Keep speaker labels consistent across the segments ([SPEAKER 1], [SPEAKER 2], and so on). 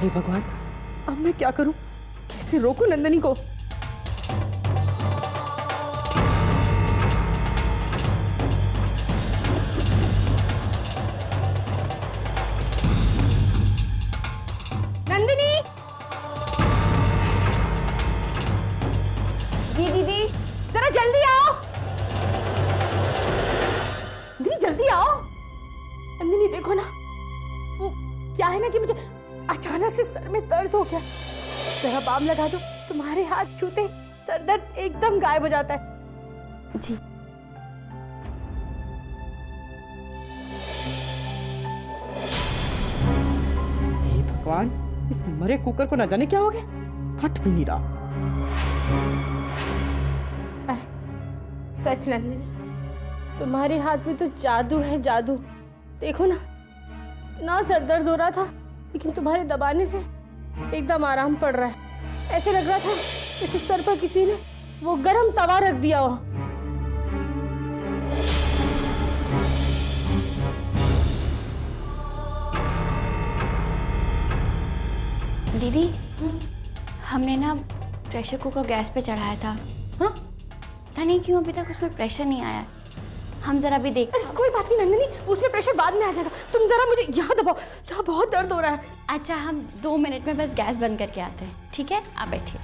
[SPEAKER 1] हे भगवान, अब मैं क्या करूं? कैसे रोकूं नंदिनी को? नंदिनी!
[SPEAKER 2] जी दीदी।
[SPEAKER 1] जरा जल्दी आओ। नंदिनी जल्दी आओ। नंदिनी देखो ना, वो क्या है ना कि मुझे अचानक से सर में दर्द हो गया। जरा बाम लगा दो, तुम्हारे हाथ छूते सर दर्द एकदम गायब हो जाता है।
[SPEAKER 2] जी।
[SPEAKER 1] हे भगवान, इस मरे कुकर को ना जाने क्या हो गया, फट भी नहीं रहा। सच नंदिनी, तुम्हारे हाथ में तो जादू है, जादू। देखो ना, इतना सर दर्द हो रहा था, लेकिन तुम्हारे दबाने से एकदम आराम पड़ रहा है। ऐसे लग रहा था जैसे सर पर किसी ने वो गरम तवा रख दिया हो।
[SPEAKER 2] दीदी, हमने ना प्रेशर कुकर गैस पे चढ़ाया था।
[SPEAKER 1] हाँ?
[SPEAKER 2] पता नहीं क्यों अभी तक उसमें प्रेशर नहीं आया। हम जरा भी देख।
[SPEAKER 1] कोई बात नहीं नंदिनी, उसमें प्रेशर बाद में आ जाएगा। तुम जरा मुझे यहाँ दबाओ, यहाँ बहुत दर्द हो रहा है।
[SPEAKER 2] अच्छा, हम 2 मिनट में बस गैस बंद करके आते हैं, ठीक है? आप बैठिए।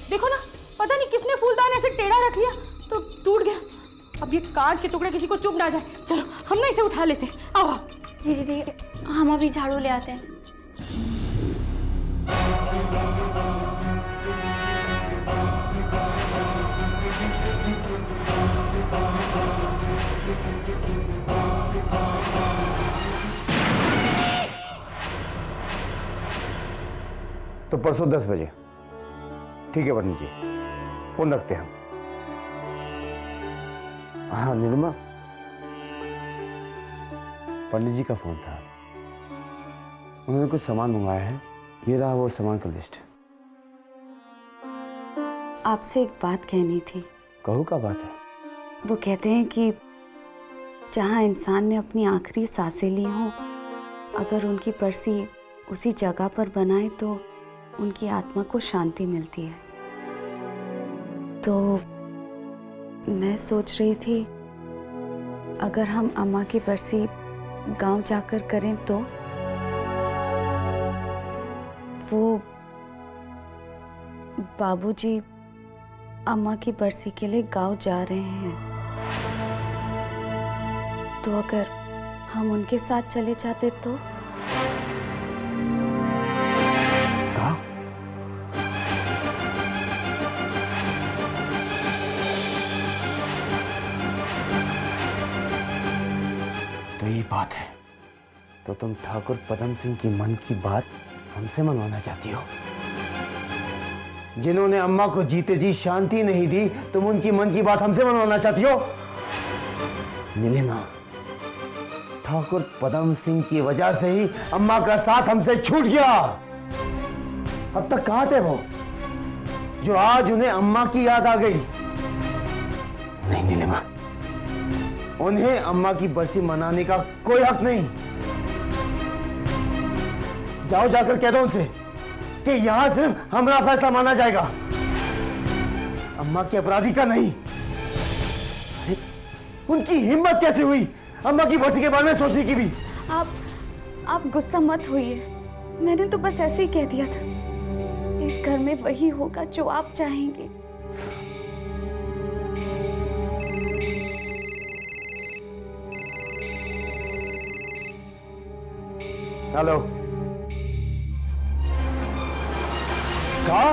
[SPEAKER 1] देखो ना, पता नहीं किसने फूलदान ऐसे टेढ़ा रख लिया तो टूट गया। अब ये कांच के टुकड़े किसी को चुभ ना जाए। चलो हम ना इसे उठा लेते हैं। आओ।
[SPEAKER 2] जी दीदी, हम अभी झाड़ू ले आते हैं।
[SPEAKER 3] तो परसों 10 बजे, ठीक है पंडित जी, फोन रखते हैं हम। हाँ नीलिमा, पंडित जी का फोन था, उन्होंने कुछ सामान मंगाया है, ये रहा वो सामान का लिस्ट।
[SPEAKER 4] आपसे एक बात कहनी थी।
[SPEAKER 3] कहो क्या बात है?
[SPEAKER 4] वो कहते हैं कि जहाँ इंसान ने अपनी आखिरी सांसें ली हों, अगर उनकी बरसी उसी जगह पर बनाए तो उनकी आत्मा को शांति मिलती है। तो मैं सोच रही थी अगर हम अम्मा की बरसी गांव जाकर करें तो। वो बाबूजी अम्मा की बरसी के लिए गांव जा रहे हैं, तो अगर हम उनके साथ चले जाते तो।
[SPEAKER 3] तो ये बात है, तो तुम ठाकुर पदम सिंह की मन की बात हमसे मनवाना चाहती हो? जिन्होंने अम्मा को जीते जी शांति नहीं दी, तुम उनकी मन की बात हमसे मनवाना चाहती हो? नीलिमा, ठाकुर पदम सिंह की वजह से ही अम्मा का साथ हमसे छूट गया। अब तक कहां थे वो, जो आज उन्हें अम्मा की याद आ गई? नहीं नीलिमा, उन्हें अम्मा की बरसी मनाने का कोई हक नहीं। जाओ जाकर कह दो उनसे कि यहां सिर्फ हमारा फैसला माना जाएगा, अम्मा के अपराधी का नहीं। अरे, उनकी हिम्मत कैसे हुई अम्मा की बरसी के बारे में सोचने की भी?
[SPEAKER 4] आप गुस्सा मत होइए, मैंने तो बस ऐसे ही कह दिया था। इस घर में वही होगा जो आप चाहेंगे।
[SPEAKER 3] हेलो, कहा?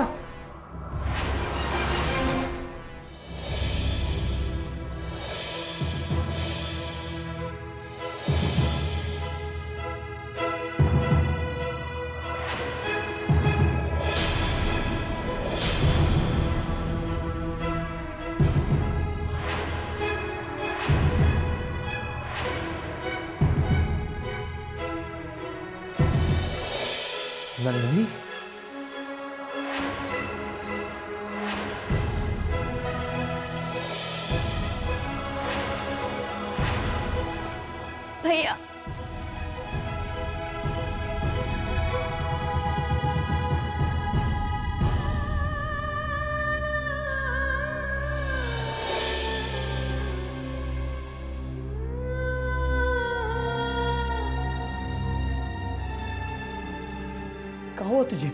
[SPEAKER 3] नंदिनी,
[SPEAKER 2] भैया
[SPEAKER 3] कहाँ हुआ तुझे?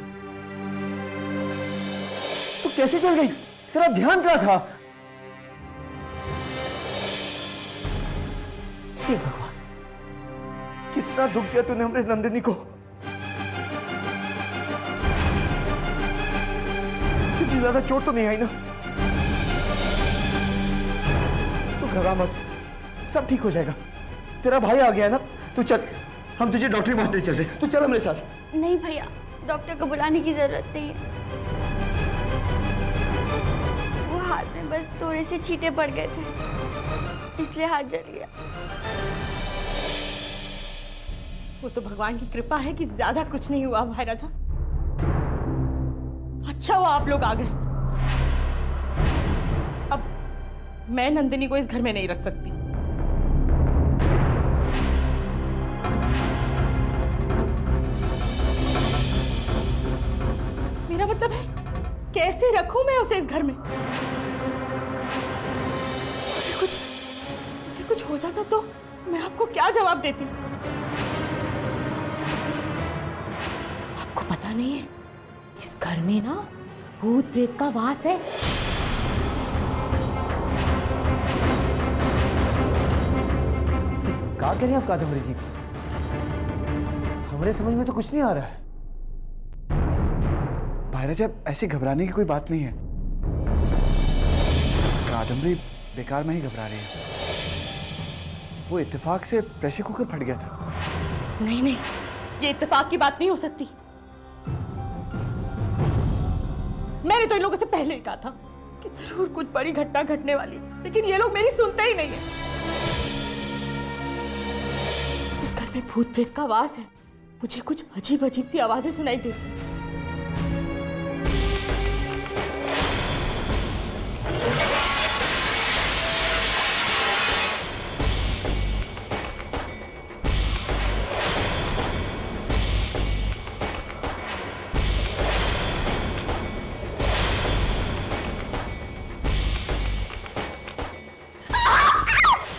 [SPEAKER 3] तू कैसे चल गई? तेरा ध्यान क्या था? हे भगवान, कितना दुख दिया तूने हमारे नंदिनी को। तुझे ज्यादा चोट तो नहीं आई ना? तू घबरा मत, सब ठीक हो जाएगा। तेरा भाई आ गया है ना? तू चल, हम तुझे डॉक्टर के पास ले चलते। तू चल हमारे साथ।
[SPEAKER 2] नहीं भैया, डॉक्टर को बुलाने की जरूरत नहीं है। वो हाथ में बस थोड़े से छींटे पड़ गए थे, इसलिए हाथ जल गया।
[SPEAKER 1] वो तो भगवान की कृपा है कि ज्यादा कुछ नहीं हुआ भाई राजा। अच्छा हुआ आप लोग आ गए। अब मैं नंदिनी को इस घर में नहीं रख सकती। मेरा मतलब है, कैसे रखूं मैं उसे इस घर में? उसे कुछ हो जाता तो मैं आपको क्या जवाब देती? आपको पता नहीं है, इस घर में ना भूत प्रेत का वास है।
[SPEAKER 3] क्या कह रही हैं आप कादम्बरी जी? हमारे समझ में तो कुछ नहीं आ रहा है।
[SPEAKER 5] भाई साहब, ऐसी घबराने की कोई बात नहीं है। कादम्बरी बेकार में ही घबरा रही है। वो इत्तेफाक से प्रेशर कुकर फट गया था।
[SPEAKER 1] नहीं नहीं, ये इत्तेफाक की बात नहीं हो सकती। मैंने तो इन लोगों से पहले ही कहा था कि जरूर कुछ बड़ी घटना घटने वाली, लेकिन ये लोग मेरी सुनते ही नहीं है। इस घर में भूत प्रेत का वास है। मुझे कुछ अजीब अजीब सी आवाजें सुनाई देती।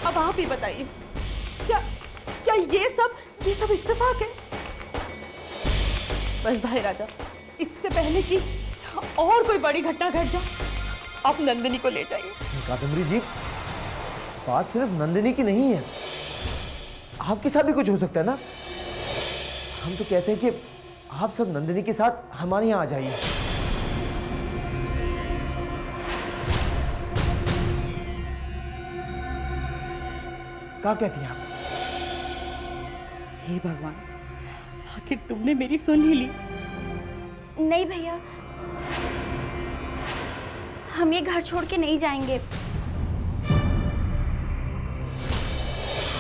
[SPEAKER 1] अब आप ही बताइए, क्या क्या ये सब इत्तेफाक है? बस भाई राजा, इससे पहले कि और कोई बड़ी घटना घट जाए, आप नंदिनी को ले जाइए।
[SPEAKER 3] कादम्बरी जी, बात सिर्फ नंदिनी की नहीं है, आपके साथ भी कुछ हो सकता है ना। हम तो कहते हैं कि आप सब नंदिनी के साथ हमारे यहाँ आ जाइए। क्या कहती हैं आप?
[SPEAKER 1] हे भगवान, आखिर तुमने मेरी सुन ही ली।
[SPEAKER 2] नहीं भैया, हम ये घर छोड़ के नहीं जाएंगे।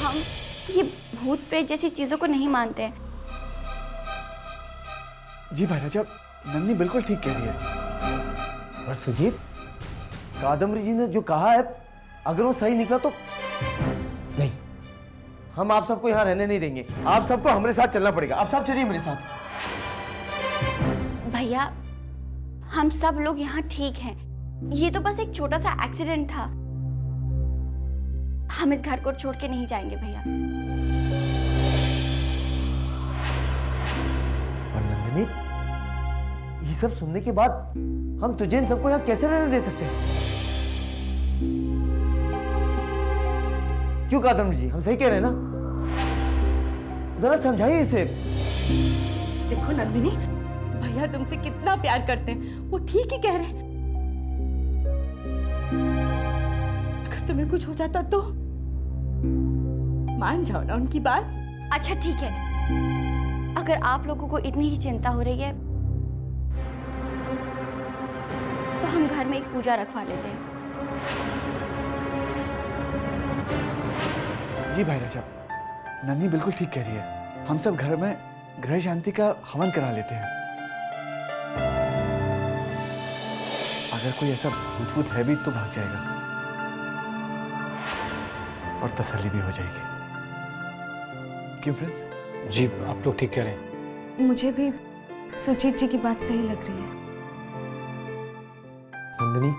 [SPEAKER 2] हम ये भूत प्रेत जैसी चीजों को नहीं मानते हैं।
[SPEAKER 5] जी भाई साहब, नन्नी बिल्कुल ठीक कह रही है।
[SPEAKER 3] और सुजीत, कादम्बरी जी ने जो कहा है, अगर वो सही निकला तो नहीं, हम आप सबको यहाँ रहने नहीं देंगे। आप सबको हमारे साथ चलना पड़ेगा। आप सब चलिए मेरे साथ।
[SPEAKER 2] भैया, हम सब लोग यहाँ ठीक हैं। ये तो बस एक छोटा सा एक्सीडेंट था। हम इस घर को छोड़ के नहीं जाएंगे भैया।
[SPEAKER 3] और नंदिनी, ये सब सुनने के बाद हम तुझे इन सबको यहाँ कैसे रहने दे सकते हैं? क्यों कादम्बरी जी, हम सही कह रहे हैं ना? जरा समझाइए इसे।
[SPEAKER 1] देखो नंदिनी, भैया तुमसे कितना प्यार करते हैं, वो ठीक ही कह रहे हैं। अगर तुम्हें कुछ हो जाता तो मान जाओ ना उनकी बात।
[SPEAKER 2] अच्छा ठीक है, अगर आप लोगों को इतनी ही चिंता हो रही है तो हम घर में एक पूजा रखवा लेते हैं।
[SPEAKER 5] जी भाई साहब, नन्नी बिल्कुल ठीक कह रही है। हम सब घर में ग्रह शांति का हवन करा लेते हैं। अगर कोई ऐसा भूत है भी तो भाग जाएगा और तसल्ली भी हो जाएगी। क्यों प्रिंस?
[SPEAKER 6] जी आप लोग ठीक कह रहे हैं।
[SPEAKER 4] मुझे भी सुजीत जी की बात सही लग रही है।
[SPEAKER 3] नंदिनी,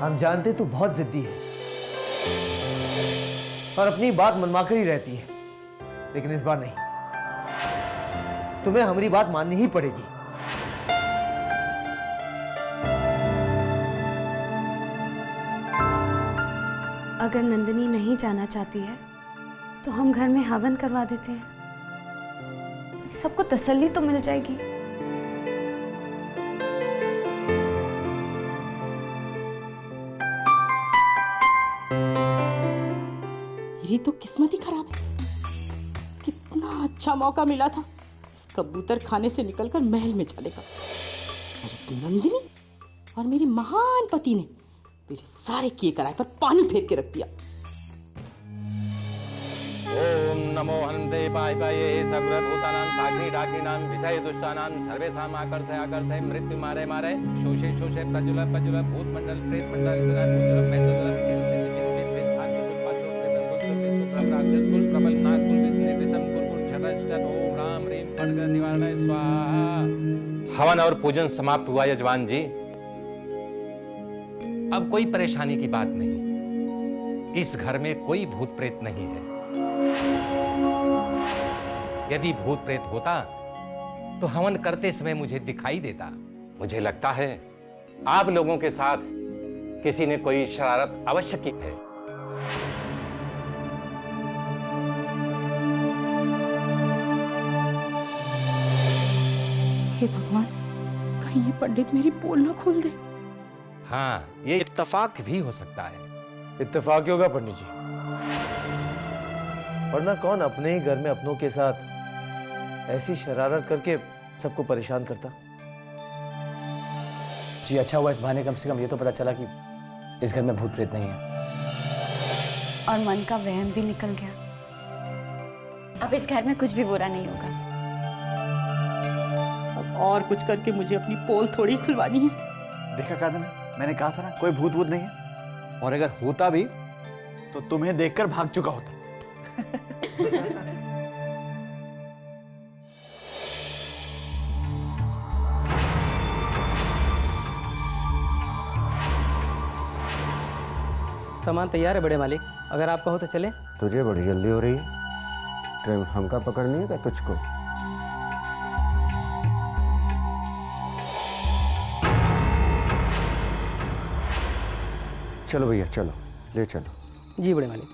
[SPEAKER 3] हम जानते तू बहुत जिद्दी है और अपनी बात मनवाकर ही रहती है, लेकिन इस बार नहीं, तुम्हें हमारी बात माननी ही पड़ेगी।
[SPEAKER 4] अगर नंदिनी नहीं जाना चाहती है तो हम घर में हवन करवा देते हैं, सबको तसल्ली तो मिल जाएगी।
[SPEAKER 1] मेरी तो किस्मत ही खराब है। कितना अच्छा मौका मिला था इस कबूतर खाने से निकलकर महल में चले गए। नंदिनी और मेरे महान पति ने मेरे सारे किए कराए पर पानी फेर के रख दिया।
[SPEAKER 7] ओम नमो हन्ते पाय पाये सर्वभूतानां साग्नि डाकिनां विषय दुष्टानां सर्वेषां आकर्षय मृत्यु मारे मारे शोषे शोषे प्रजुल प्रजुल भूत मंडल प्रेत मंडल सनातन मंडल मैसोदलम चिल चिल विद विद विद आत्म कुल पाचो प्रेत कुल सूत्र राक्षस कुल प्रबल नाग कुल विष्णु विषम कुल कुल छटष्ट ओम राम रीम पड़कर निवारणाय स्वाहा। हवन और पूजन समाप्त हुआ यजमान जी। अब कोई परेशानी की बात नहीं, इस घर में कोई भूत प्रेत नहीं है। यदि भूत प्रेत होता तो हवन करते समय मुझे दिखाई देता। मुझे लगता है आप लोगों के साथ किसी ने कोई शरारत अवश्य की है।
[SPEAKER 1] हे भगवान, कहीं ये पंडित मेरी पोल ना खोल दे।
[SPEAKER 7] हाँ, ये इत्तेफाक भी हो सकता है।
[SPEAKER 3] इत्तेफाक ही होगा पंडित जी, वरना कौन अपने ही घर में अपनों के साथ ऐसी शरारत करके सबको परेशान करता।
[SPEAKER 6] जी अच्छा हुआ इस बहाने कम से कम ये तो पता चला कि इस घर में भूत प्रेत नहीं है।
[SPEAKER 4] और मन का वहम भी निकल गया।
[SPEAKER 2] अब इस घर में कुछ भी बुरा नहीं होगा।
[SPEAKER 1] अब और कुछ करके मुझे अपनी पोल थोड़ी खुलवानी है।
[SPEAKER 5] देखा कादन, मैंने कहा था ना कोई भूत भूत नहीं है, और अगर होता भी तो तुम्हें देखकर भाग चुका होता।
[SPEAKER 8] सामान तैयार है बड़े मालिक, अगर आप कहो तो चले।
[SPEAKER 3] तुझे बड़ी जल्दी हो रही है, ट्रेन हमका पकड़नी है क्या तुझको? चलो भैया चलो, ले चलो।
[SPEAKER 8] जी बड़े मालिक।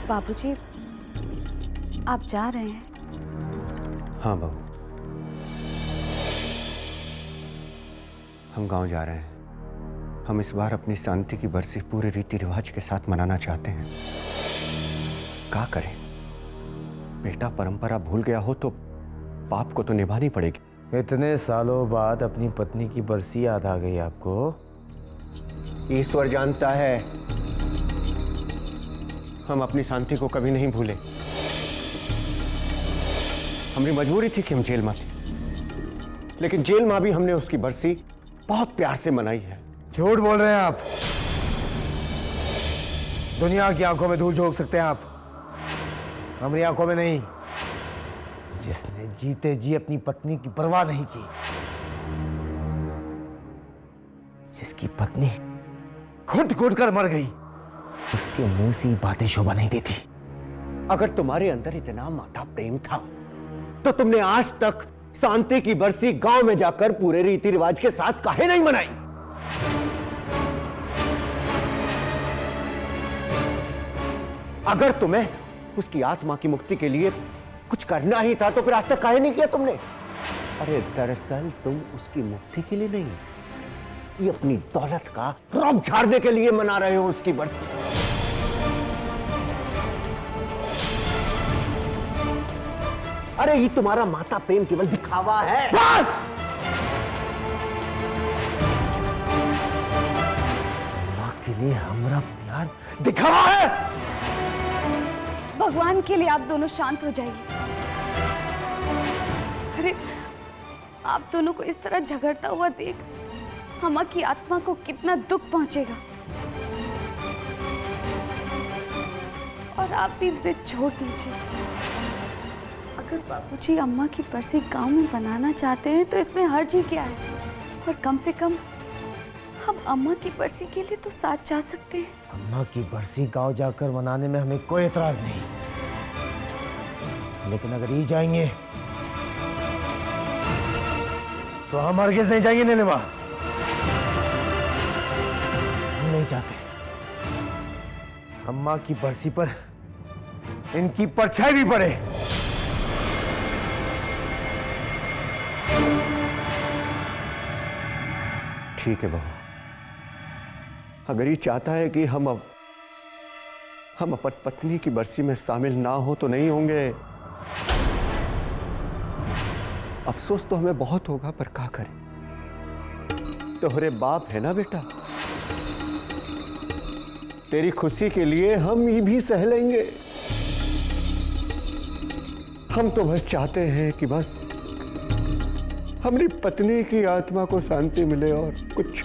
[SPEAKER 4] बाबूजी, आप जा रहे हैं?
[SPEAKER 3] हाँ बहू, हम गांव जा रहे हैं। हम इस बार अपनी शांति की बरसी पूरे रीति रिवाज के साथ मनाना चाहते हैं। क्या करें, बेटा परंपरा भूल गया हो तो पाप को तो निभानी पड़ेगी। इतने सालों बाद अपनी पत्नी की बरसी याद आ गई आपको? ईश्वर जानता है हम अपनी शांति को कभी नहीं भूले। हमारी मजबूरी थी कि हम जेल में थे, लेकिन जेल में भी हमने उसकी बरसी बहुत प्यार से मनाई है। झूठ बोल रहे हैं आप। दुनिया की आंखों में धूल झोंक सकते हैं आप, हमारी आंखों में नहीं। जिसने जीते जी अपनी पत्नी की परवाह नहीं की, जिसकी पत्नी घुट घुट कर मर गई, उसके मुंह से बातें शोभा नहीं देती। अगर तुम्हारे अंदर इतना माता प्रेम था तो तुमने आज तक शांति की बरसी गांव में जाकर पूरे रीति रिवाज के साथ काहे नहीं मनाई? अगर तुम्हें उसकी आत्मा की मुक्ति के लिए कुछ करना ही था तो फिर आज तक काहे नहीं किया तुमने? अरे दरअसल तुम उसकी मुक्ति के लिए नहीं, ये अपनी दौलत का रौब झाड़ने के लिए मना रहे हो उसकी बरसी। अरे ये तुम्हारा माता प्रेम केवल दिखावा है। बस ये हमारा प्यार दिखावा है।
[SPEAKER 4] भगवान के लिए आप दोनों शांत हो जाइए। अरे आप दोनों को इस तरह झगड़ता हुआ देख अम्मा की आत्मा को कितना दुख पहुंचेगा। और आप भी इसे छोड़ दीजिए। अगर बाबूजी अम्मा की बरसी गांव में बनाना चाहते हैं तो इसमें हर्ज ही क्या है। और कम से कम हम अम्मा की बरसी के लिए तो साथ जा सकते हैं।
[SPEAKER 3] अम्मा की बरसी गांव जाकर मनाने में हमें कोई एतराज नहीं, लेकिन अगर ये जाएंगे तो हम हरगिज नहीं जाएंगे नीलिमा। हम नहीं चाहते अम्मा की बरसी पर इनकी परछाई भी पड़े।
[SPEAKER 9] ठीक है बहू, अगर ये चाहता है कि हम अपनी पत्नी की बरसी में शामिल ना हो तो नहीं होंगे। अफसोस तो हमें बहुत होगा, पर क्या करें, तोहरे बाप है ना बेटा, तेरी खुशी के लिए हम ये भी सह लेंगे। हम तो बस चाहते हैं कि बस हमारी पत्नी की आत्मा को शांति मिले और कुछ।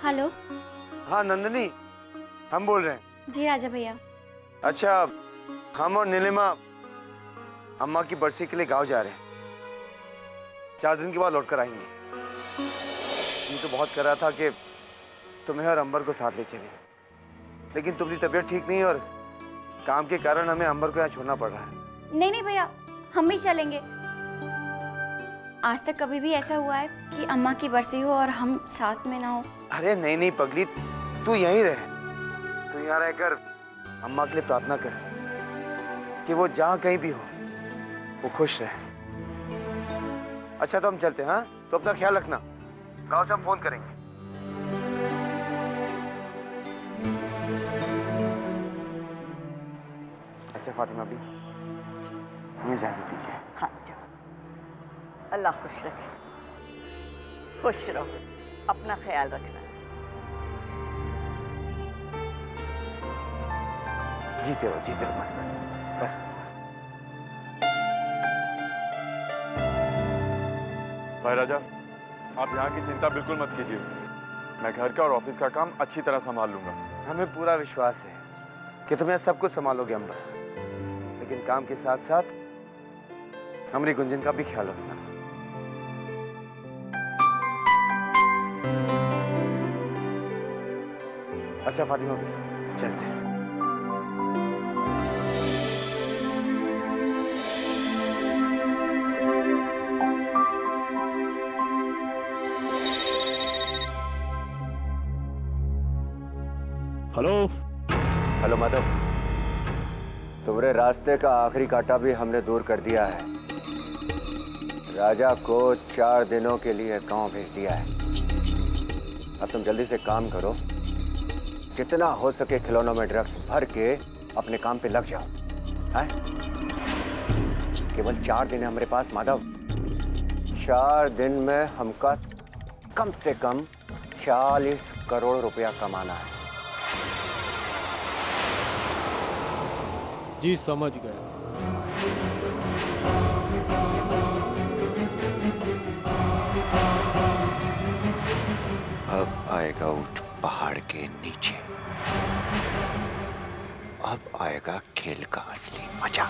[SPEAKER 2] हेलो।
[SPEAKER 3] हाँ नंदिनी, हम बोल रहे हैं।
[SPEAKER 2] जी राजा भैया।
[SPEAKER 3] अच्छा, हम और नीलिमा अम्मा की बरसी के लिए गांव जा रहे हैं। 4 दिन के बाद लौट कर आएंगे। मैं तो बहुत कर रहा था कि तुम्हें और अंबर को साथ ले चले, लेकिन तुम्हारी तबीयत ठीक नहीं और काम के कारण हमें अंबर को यहाँ छोड़ना पड़ रहा है।
[SPEAKER 2] नहीं भैया, हम भी चलेंगे। आज तक कभी भी ऐसा हुआ है कि अम्मा की बरसी हो और हम साथ में ना हो?
[SPEAKER 3] अरे नहीं नहीं पगली, तू यहीं रहे। तू यहाँ रहकर अम्मा के लिए प्रार्थना कर कि वो जहाँ कहीं भी हो वो खुश रहे। अच्छा तो हम चलते हैं। हाँ, तो अपना ख्याल रखना। गाँव से हम फोन करेंगे। अच्छा फातिमा भी, हमें इजाजत दीजिए।
[SPEAKER 10] हाँ जाओ, अल्लाह खुश रखे। खुश रहो, अपना ख्याल रखना।
[SPEAKER 3] जीते रहो बस बस बस।
[SPEAKER 11] भाई राजा, आप यहाँ की चिंता बिल्कुल मत कीजिए। मैं घर का और ऑफिस का काम अच्छी तरह संभाल लूंगा।
[SPEAKER 3] हमें पूरा विश्वास है कि तुम सब कुछ संभालोगे अंबर, लेकिन काम के साथ साथ हमारी गुंजन का भी ख्याल रखना। अच्छा फातिमा भी, चलते हैं।
[SPEAKER 9] हेलो हेलो माधव, तुम्हारे रास्ते का आखिरी कांटा भी हमने दूर कर दिया है। राजा को 4 दिनों के लिए गांव भेज दिया है। अब तुम जल्दी से काम करो, जितना हो सके खिलौनों में ड्रग्स भर के अपने काम पे लग जाओ। हैं? केवल 4 दिन है हमारे पास माधव। 4 दिन में हमका कम से कम 40 करोड़ रुपया कमाना है।
[SPEAKER 6] जी समझ गए।
[SPEAKER 9] अब आएगा ऊंट पहाड़ के नीचे। अब आएगा खेल का असली मजा।